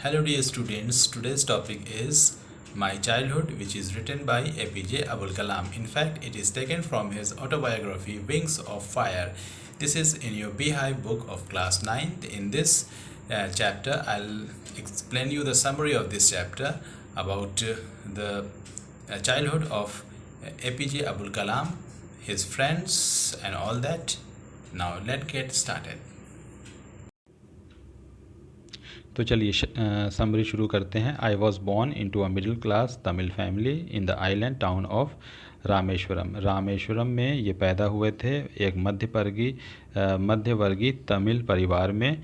Hello dear students, today's topic is My Childhood, which is written by APJ Abul Kalam. In fact, it is taken from his autobiography Wings of Fire. This is in your Beehive book of class 9. In this chapter, I'll explain you the summary of this chapter about the childhood of APJ Abul Kalam, his friends and all that. Now let's get started. तो चलिए summary शुरू करते हैं। I was born into a middle class Tamil family in the island town of Rameswaram. Rameswaram में ये पैदा हुए थे एक मध्यवर्गीय तमिल परिवार में।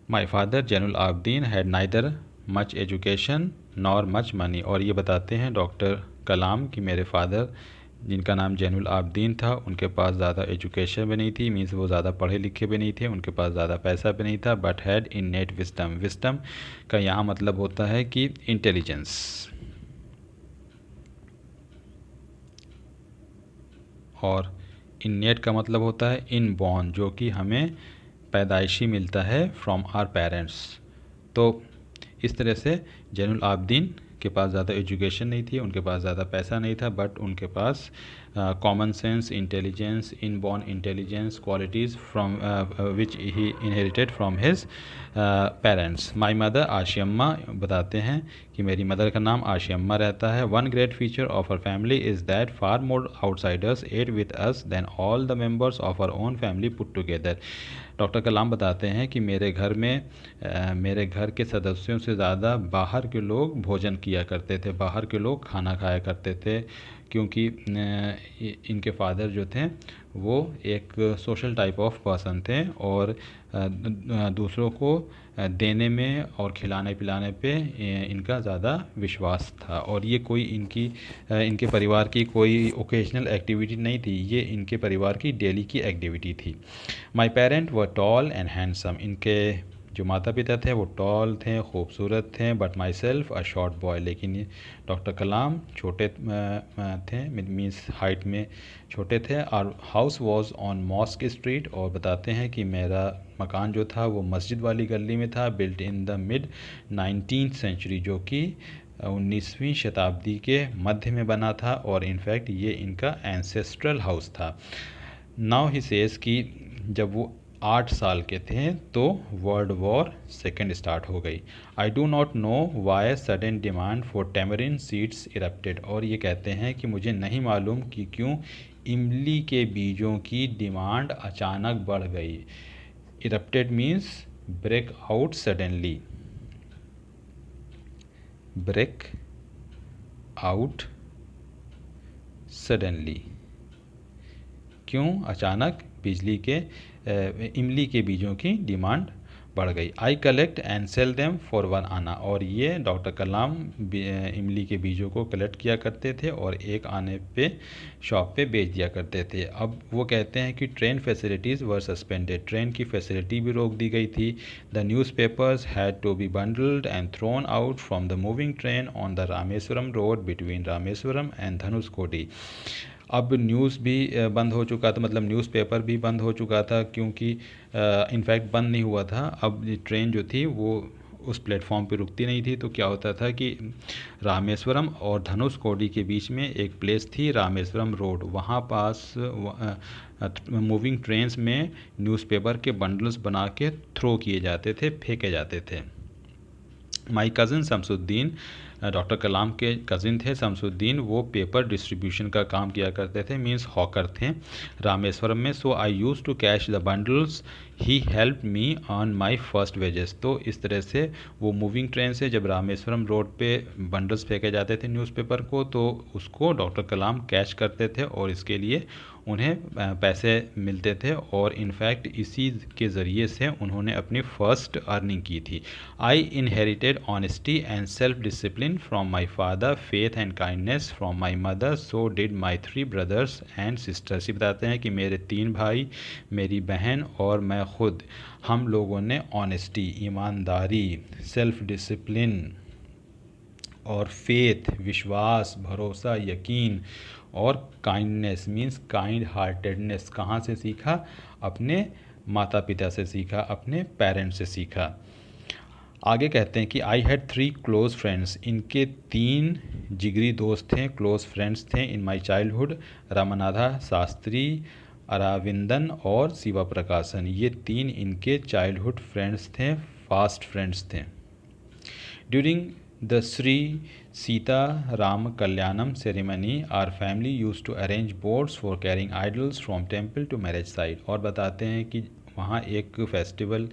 My father Zainul Abedin had neither much education nor much money. और ये बताते हैं डॉक्टर कलाम कि मेरे फादर जिनका नाम जैनुल आबदीन था उनके पास ज़्यादा एजुकेशन भी नहीं थी, मीन्स वो ज़्यादा पढ़े लिखे भी नहीं थे, उनके पास ज़्यादा पैसा भी नहीं था, but had innate wisdom. Wisdom का यहाँ मतलब होता है कि इंटेलिजेंस। और इन्नेट का मतलब होता है इन बॉर्न, जो कि हमें पैदाइशी मिलता है फ्रॉम आर पेरेंट्स। तो इस तरह से जैनुल आबदीन के पास ज़्यादा एजुकेशन नहीं थी, उनके पास ज़्यादा पैसा नहीं था, बट उनके पास common sense, intelligence, in born intelligence qualities from which he inherited from his parents. My mother Ashiyamma बताते हैं कि मेरी मदर का नाम आशियम्मा रहता है। One great feature of our family is that far more outsiders ate with us then all the members of our own family put together. Doctor Kalam बताते हैं कि मेरे घर के सदस्यों से ज़्यादा बाहर के लोग भोजन किया करते थे, बाहर के लोग खाना खाया करते थे, क्योंकि इनके फादर जो थे वो एक सोशल टाइप ऑफ पर्सन थे और दूसरों को देने में और खिलाने पिलाने पे इनका ज़्यादा विश्वास था। और ये कोई इनके परिवार की कोई ओकेजनल एक्टिविटी नहीं थी, ये इनके परिवार की डेली की एक्टिविटी थी। My parent were tall and handsome. इनके जो माता पिता थे वो टॉल थे, खूबसूरत थे, but my self a short boy. लेकिन ये डॉक्टर कलाम छोटे थे, मीन्स हाइट में छोटे थे। और house was on mosque street. और बताते हैं कि मेरा मकान जो था वो मस्जिद वाली गली में था, built in the mid 19th century, जो कि 19वीं शताब्दी के मध्य में बना था। और इनफैक्ट ये इनका एंसेस्ट्रल हाउस था। नाउ ही सेज कि जब वो 8 साल के थे तो वर्ल्ड वॉर सेकेंड स्टार्ट हो गई। I do not know why sudden demand for tamarind seeds erupted. और ये कहते हैं कि मुझे नहीं मालूम कि क्यों इमली के बीजों की डिमांड अचानक बढ़ गई। Erupted means break out suddenly, break out suddenly, क्यों अचानक इमली के बीजों की डिमांड बढ़ गई। I collect and sell them for 1 आना। और ये डॉक्टर कलाम इमली के बीजों को कलेक्ट किया करते थे और 1 आने पे शॉप पे बेच दिया करते थे। अब वो कहते हैं कि train facilities were suspended, train की फैसिलिटी भी रोक दी गई थी। The newspapers had to be bundled and thrown out from the moving train on the Rameswaram road between Rameswaram and Dhanushkodi. अब न्यूज़ भी बंद हो चुका था, मतलब न्यूज़पेपर भी बंद हो चुका था, क्योंकि इनफैक्ट बंद नहीं हुआ था। अब ये ट्रेन जो थी वो उस प्लेटफॉर्म पे रुकती नहीं थी। तो क्या होता था कि रामेश्वरम और धनुषकोडी के बीच में एक प्लेस थी रामेश्वरम रोड, वहाँ पास मूविंग ट्रेन्स में न्यूज़पेपर के बंडल्स बना के थ्रो किए जाते थे, फेंके जाते थे। My cousin Shamsuddin, doctor Kalam के कज़िन थे शमसुद्दीन, वो पेपर डिस्ट्रीब्यूशन का काम किया करते थे, मीन्स हॉकर थे रामेश्वरम में। So I use to cash the bundles, he help me on my first wages. तो इस तरह से वो मूविंग ट्रेन से जब रामेश्वरम रोड पे बंडल्स फेंके जाते थे न्यूज़पेपर को, तो उसको डॉक्टर कलाम कैश करते थे और इसके लिए उन्हें पैसे मिलते थे। और इनफैक्ट इसी के ज़रिए से उन्होंने अपनी फ़र्स्ट अर्निंग की थी। आई inherited honesty and self discipline from my father, faith and kindness from my mother, so did my 3 brothers and sisters. ये बताते हैं कि मेरे 3 भाई, मेरी बहन और मैं खुद, हम लोगों ने ऑनेस्टी, ईमानदारी, सेल्फ डिसिप्लिन और फेथ, विश्वास, भरोसा, यकीन, और काइंडनेस मीन्स काइंड हार्टेडनेस कहाँ से सीखा? अपने माता पिता से सीखा, अपने पेरेंट्स से सीखा। आगे कहते हैं कि आई हैड 3 क्लोज फ्रेंड्स, इनके 3 जिगरी दोस्त थे, क्लोज फ्रेंड्स थे in my childhood, Ramanatha Sastry, Aravindan और शिवा प्रकाशन। ये 3 इनके चाइल्डहुड फ्रेंड्स थे, फास्ट फ्रेंड्स थे। During the Shri Sita Ram Kalyanam ceremony our family use to arrange boats for carrying idols from temple to marriage site. और बताते हैं कि वहाँ एक फेस्टिवल,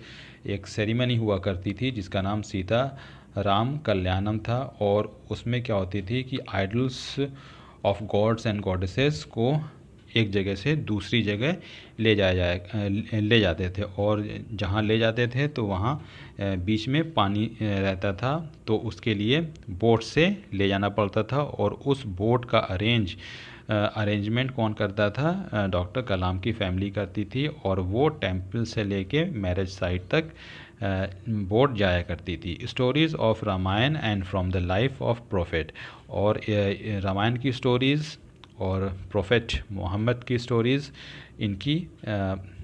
एक सेरेमनी हुआ करती थी जिसका नाम सीता राम कल्याणम था, और उसमें क्या होती थी कि idols of gods and goddesses को एक जगह से दूसरी जगह ले जाते थे, और जहाँ ले जाते थे तो वहाँ बीच में पानी रहता था, तो उसके लिए बोट से ले जाना पड़ता था, और उस बोट का अरेंजमेंट कौन करता था? डॉक्टर कलाम की फैमिली करती थी, और वो टेम्पल से लेके मैरिज साइट तक बोट जाया करती थी। Stories of Ramayana and from the life of prophet, और रामायण की स्टोरीज़ और प्रोफेट मोहम्मद की स्टोरीज़ इनकी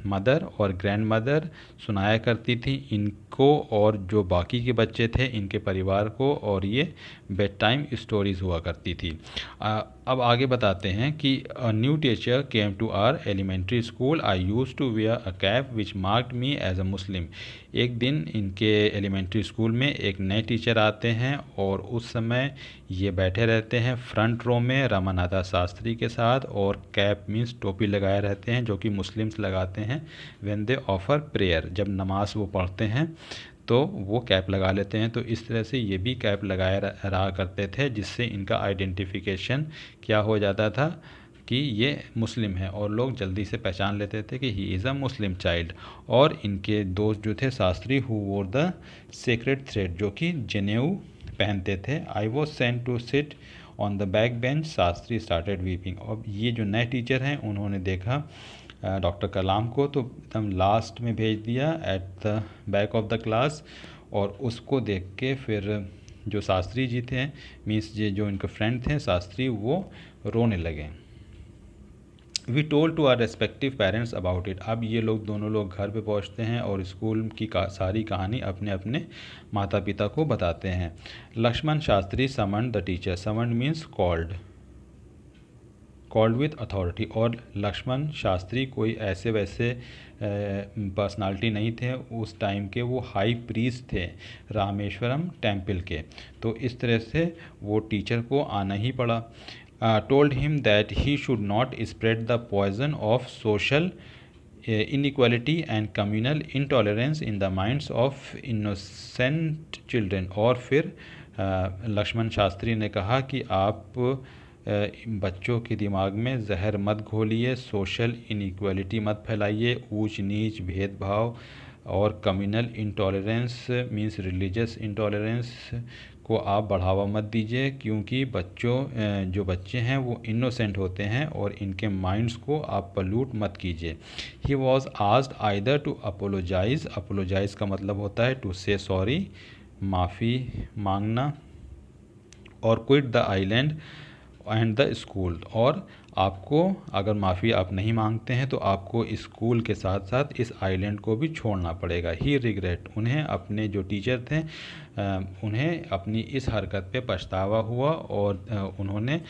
मदर और ग्रैंड मदर सुनाया करती थी इनको, और जो बाकी के बच्चे थे इनके परिवार को, और ये बेड टाइम स्टोरीज़ हुआ करती थी। अब आगे बताते हैं कि a new teacher came to our elementary school, I use to wear a cap which marked me as a Muslim. एक दिन इनके एलिमेंट्री स्कूल में एक नए टीचर आते हैं, और उस समय ये बैठे रहते हैं फ्रंट रो में रामानाथा शास्त्री के साथ, और कैप मीन्स टोपी लगाए रहते हैं, जो कि मुस्लिम्स लगाते हैं व्हेन दे ऑफर प्रेयर, जब नमाज वो पढ़ते हैं तो वो कैप लगा लेते हैं। तो इस तरह से ये भी कैप लगाए रहा करते थे, जिससे इनका आइडेंटिफिकेशन क्या हो जाता था कि ये मुस्लिम है, और लोग जल्दी से पहचान लेते थे कि he is a Muslim child. और इनके दोस्त जो थे Shastri, who wore the sacred thread, जो कि जनेऊ पहनते थे। I was sent to sit on the back bench, Shastri started weeping. अब ये जो नए टीचर हैं उन्होंने देखा डॉक्टर कलाम को, तो एकदम लास्ट में भेज दिया at the back of the class, और उसको देख के फिर जो शास्त्री जी थे, मीन्स ये जो इनके फ्रेंड थे शास्त्री, वो रोने लगे। We told to our respective parents about it. अब ये लोग दोनों लोग घर पे पहुंचते हैं और स्कूल की सारी कहानी अपने अपने माता पिता को बताते हैं। Lakshman Shastri summoned the teacher, summoned means called with authority, और लक्ष्मण शास्त्री कोई ऐसे वैसे पर्सनालिटी नहीं थे उस टाइम के, वो हाई प्रीस्ट थे रामेश्वरम टेम्पल के, तो इस तरह से वो टीचर को आना ही पड़ा। Told him that he should not spread the poison of social inequality and communal intolerance in the minds of innocent children। और फिर लक्ष्मण शास्त्री ने कहा कि आप बच्चों के दिमाग में जहर मत घोलिए, सोशल इनइक्वालिटी मत फैलाइए, ऊंच नीच भेदभाव और communal intolerance means religious intolerance को आप बढ़ावा मत दीजिए, क्योंकि जो बच्चे हैं वो इनोसेंट होते हैं, और इनके माइंड्स को आप पल्यूट मत कीजिए। He was asked either to apologise का मतलब होता है टू से सॉरी, माफ़ी मांगना, और quit the island and the school, और आपको अगर माफ़ी आप नहीं मांगते हैं तो आपको स्कूल के साथ साथ इस आइलैंड को भी छोड़ना पड़ेगा। ही रिग्रेट, उन्हें अपने जो टीचर थे उन्हें अपनी इस हरकत पे पछतावा हुआ, और उन्होंने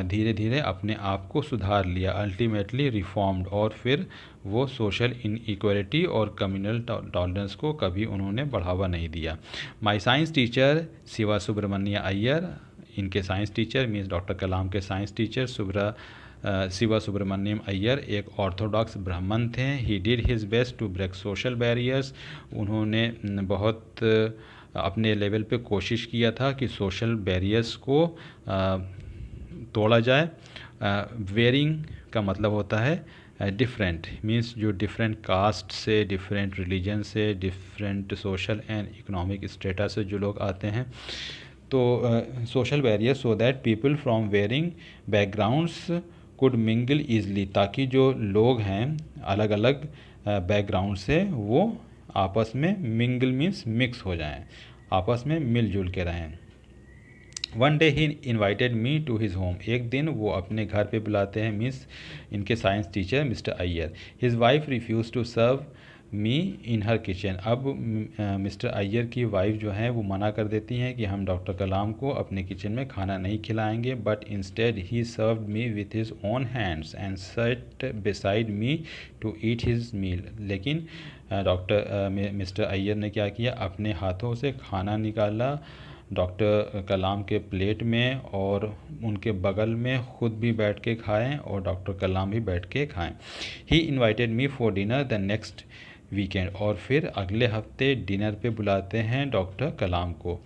धीरे धीरे अपने आप को सुधार लिया, अल्टीमेटली रिफॉर्म्ड, और फिर वो सोशल इनइक्वालिटी और कम्युनल टॉलरेंस को कभी उन्होंने बढ़ावा नहीं दिया। My science teacher Shiva Subramanya Iyer, इनके science teacher means doctor Kalam के साइंस टीचर शिवा सुब्रमण्यम अय्यर एक ऑर्थोडॉक्स ब्राह्मण थे। He did his best to break social barriers, उन्होंने बहुत अपने लेवल पे कोशिश किया था कि सोशल बैरियर्स को तोड़ा जाए। वेरिंग का मतलब होता है डिफरेंट, मीन्स जो डिफरेंट कास्ट से, डिफरेंट रिलीजन से, different social and economic status से जो लोग आते हैं, तो social barrier so that people from varying backgrounds could mingle easily, ताकि जो लोग हैं अलग अलग बैकग्राउंड से वो आपस में मिंगल मीन्स मिक्स हो जाएं, आपस में मिलजुल के रहें। One day he invited me to his home, एक दिन वो अपने घर पे बुलाते हैं मीन्स इनके science teacher mister Iyer. His wife refuse to serve me in her kitchen. अब मिस्टर अय्यर की वाइफ जो है वो मना कर देती हैं कि हम डॉक्टर कलाम को अपने किचन में खाना नहीं खिलाएंगे, but instead he served me with his own hands and set beside me to eat his meal. लेकिन मिस्टर अय्यर ने क्या किया, अपने हाथों से खाना निकाला डॉक्टर कलाम के प्लेट में और उनके बगल में ख़ुद भी बैठ के खाएं और डॉक्टर कलाम भी बैठ के खाएं। He invited me for dinner the next weekend. और फिर अगले हफ्ते डिनर पे बुलाते हैं डॉक्टर कलाम को।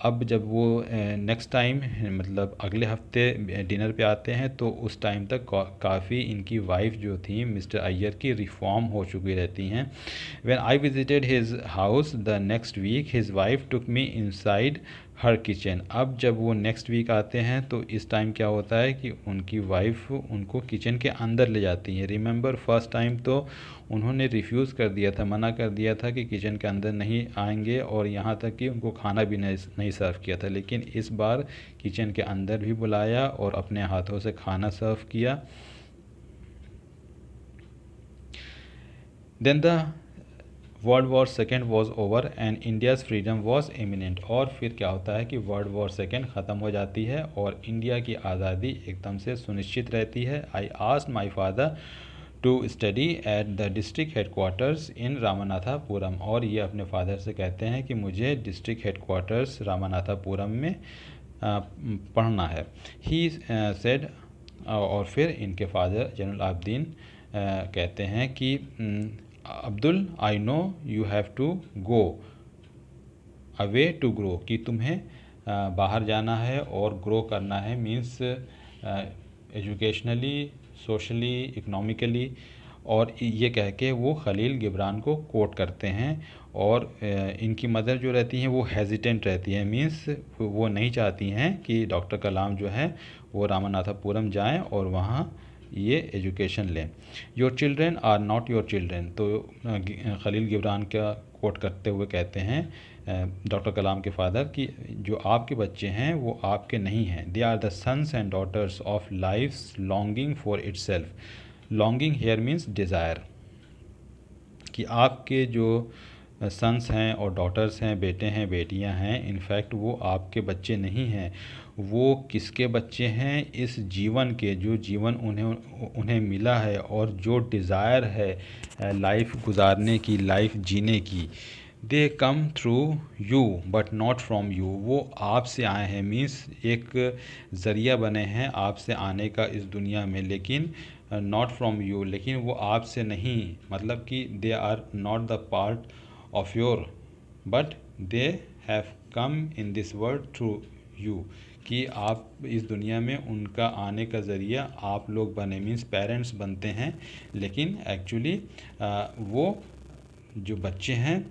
अब जब वो नेक्स्ट टाइम मतलब अगले हफ्ते डिनर पे आते हैं तो उस टाइम तक काफ़ी इनकी वाइफ जो थी मिस्टर अय्यर की रिफॉर्म हो चुकी रहती हैं। When I visited his house the next week his wife took me inside her kitchen. अब जब वो नेक्स्ट वीक आते हैं तो इस टाइम क्या होता है कि उनकी वाइफ उनको किचन के अंदर ले जाती हैं। रिमेंबर फर्स्ट टाइम तो उन्होंने रिफ्यूज़ कर दिया था, मना कर दिया था कि किचन के अंदर नहीं आएंगे और यहाँ तक कि उनको खाना भी नहीं सर्व किया था। लेकिन इस बार किचन के अंदर भी बुलाया और अपने हाथों से खाना सर्व किया। Then the world war second was over and India's freedom was imminent. और फिर क्या होता है कि वर्ल्ड वॉर सेकेंड ख़त्म हो जाती है और इंडिया की आज़ादी एकदम से सुनिश्चित रहती है। I asked my father to study at the district headquarters in Ramanathapuram. और ये अपने फादर से कहते हैं कि मुझे डिस्ट्रिक्ट हेडक्वार्टर्स रामनाथापुरम में पढ़ना है। ही सेड और फिर इनके फादर जैनुल आबदीन कहते हैं कि Abdul I know you have to go away to grow, कि तुम्हें बाहर जाना है और ग्रो करना है, मीन्स एजुकेशनली, सोशली, इकोनॉमिकली। और ये कह के वो खलील गिबरान को कोट करते हैं। और इनकी मदर जो रहती हैं वो हेजिटेंट रहती हैं, मीन्स वो नहीं चाहती हैं कि डॉक्टर कलाम जो है वो रामनाथापुरम जाएं और वहाँ ये एजुकेशन लें। Your children are not your children. तो खलील गिबरान का कोट करते हुए कहते हैं डॉक्टर कलाम के फादर कि जो आपके बच्चे हैं वो आपके नहीं हैं। They are the sons and daughters of life's longing for itself. Longing here means desire, कि आपके जो सन्स हैं और डॉटर्स हैं, बेटे हैं, बेटियां हैं, इनफैक्ट वो आपके बच्चे नहीं हैं। वो किसके बच्चे हैं? इस जीवन के, जो जीवन उन्हें मिला है और जो डिज़ायर है लाइफ गुजारने की, लाइफ जीने की, they come through you but not from you. वो आपसे आए हैं, मीन्स एक ज़रिया बने हैं आपसे आने का इस दुनिया में, लेकिन नॉट फ्रॉम यू, लेकिन वो आपसे नहीं, मतलब कि they are not the part of your but they have come in this world through you, कि आप इस दुनिया में उनका आने का ज़रिया आप लोग बने, मीन्स पेरेंट्स बनते हैं, लेकिन एक्चुअली वो जो बच्चे हैं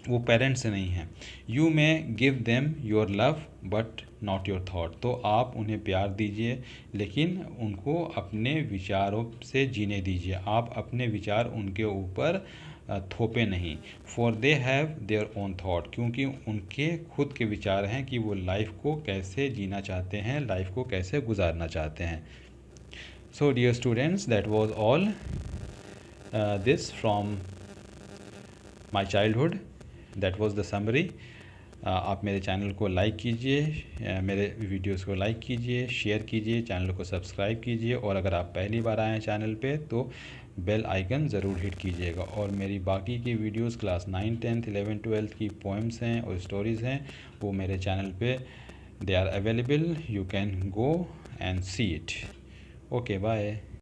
वो पेरेंट्स से नहीं हैं। यू में give them your love but not your thought. तो आप उन्हें प्यार दीजिए लेकिन उनको अपने विचारों से जीने दीजिए, आप अपने विचार उनके ऊपर थोपे नहीं। For they have their own thought, क्योंकि उनके खुद के विचार हैं कि वो लाइफ को कैसे जीना चाहते हैं, लाइफ को कैसे गुजारना चाहते हैं। So dear students, that was all this from my childhood, that was the summary. आप मेरे चैनल को लाइक कीजिए, मेरे वीडियोस को लाइक कीजिए, शेयर कीजिए, चैनल को सब्सक्राइब कीजिए, और अगर आप पहली बार आए हैं चैनल पे तो बेल आइकन ज़रूर हिट कीजिएगा। और मेरी बाकी की वीडियोस क्लास 9, 10, 11, 12 की पोएम्स हैं और स्टोरीज़ हैं, वो मेरे चैनल पे they are available, you can go and see it. Okay, bye.